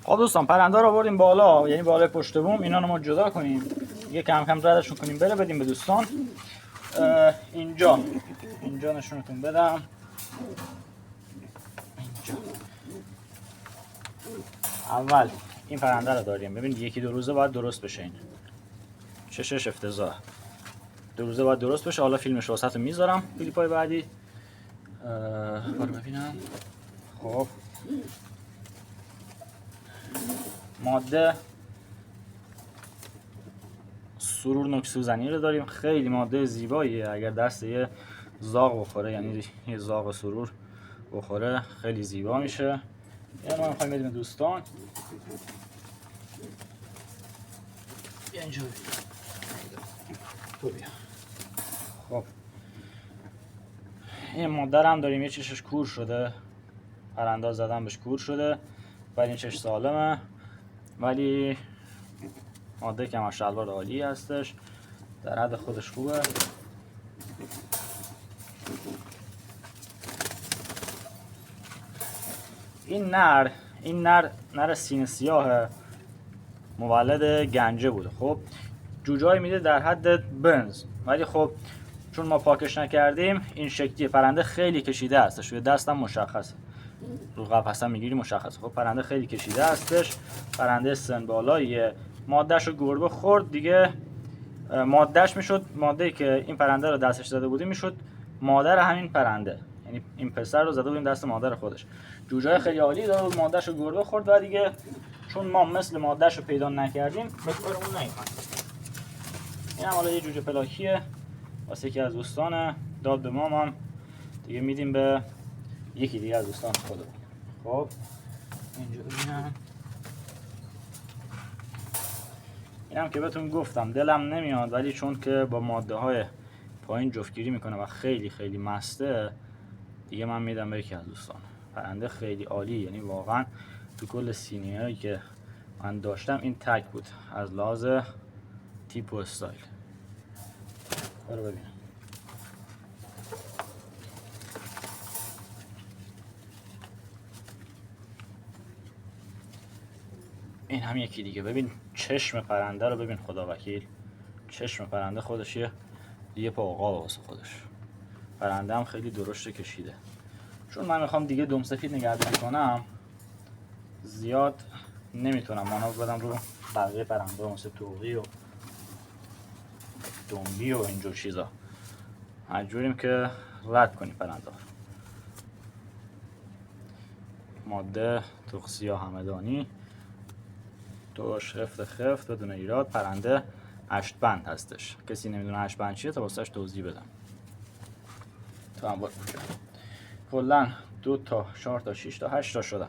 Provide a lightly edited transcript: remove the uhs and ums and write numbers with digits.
خب دوستان پرنده رو آوردیم بالا، یعنی بالای پشت بوم. اینا رو ما جدا کنیم، یه کم کم ردشون کنیم بره بدیم به دوستان. اینجا نشونتون بدم. اینجا اول این پرنده رو داریم، ببین یکی دو روزه باید درست بشه. این چشش افتضاح، 2 روزه باید درست بشه. حالا فیلمش واسهتون میذارم کلیپای بعدی. برو ببینم. خب ماده سرور نوک سوزنی رو داریم، خیلی ماده زیباییه. اگر دست یه زاغ بخوره، یعنی یه زاغ سرور بخوره، خیلی زیبا میشه. یعنی ما میخوایم بدیم دوستان. بیا اینجا تو بیا. خب این ماده رو هم داریم، یه چشش کور شده، پرنده زدن بهش کور شده، ولی این چش سالمه، ولی ماده که ماشاءالله عالی هستش، در حد خودش خوبه. این نر سینه سیاه مولد گنجه بوده. خب جوجه‌ای میده در حد بنز، ولی خب چون ما پاکش نکردیم این شکلی پرنده خیلی کشیده هستش. روی دستم مشخصه، رو قفسم میگیری مشخصه. خب پرنده خیلی کشیده هستش، پرنده سن بالاییه. مادهش رو گربه خورد دیگه، مادهش میشد، ماده‌ای که این پرنده رو دستش زده بودیم میشد مادر همین پرنده، یعنی این پسر رو زده بودیم دست مادر خودش. جوجه خیلی عالی داره بود، مادهش رو گربه خورد و دیگه چون ما مثل مادهش رو پیدا نکردیم به کارمون نیومد. این هم حالا یه جوجه پلاکیه واسه یکی از دوستان، داد به ما، هم دیگه میدیم به یکی دیگه از دوستان خودمون. خب اینجا ببینم. اینم که بهتون گفتم دلم نمیاد، ولی چون که با ماده های پایین جفتگیری میکنه و خیلی خیلی مسته، دیگه من میدم به یکی از دوستان. پرنده خیلی عالی، یعنی واقعا تو کل سینی هایی که من داشتم این تک بود از لحاظ تیپ و استایل. برو ببینم. این هم یکی دیگه. ببین چشم پرنده رو ببین، خدا وکیل چشم پرنده خودش یه پا عقاب واسه خودش. پرنده هم خیلی درشت کشیده. چون من میخوام دیگه دم سفید نگهداری کنم، زیاد نمیتونم مانو بدم رو بقیه پرنده مثل توقی و دنبی و اینجور چیزا. مجبوریم که رد کنیم پرنده. ماده توق سیاه همدانی، توش خفت بدون ایراد. پرنده 8 بند هستش. کسی نمیدونه 8 بند چیه تا واسش توضیح بدم. تو هم باید کلا 2 تا 4 تا 6 تا 8 تا شدن.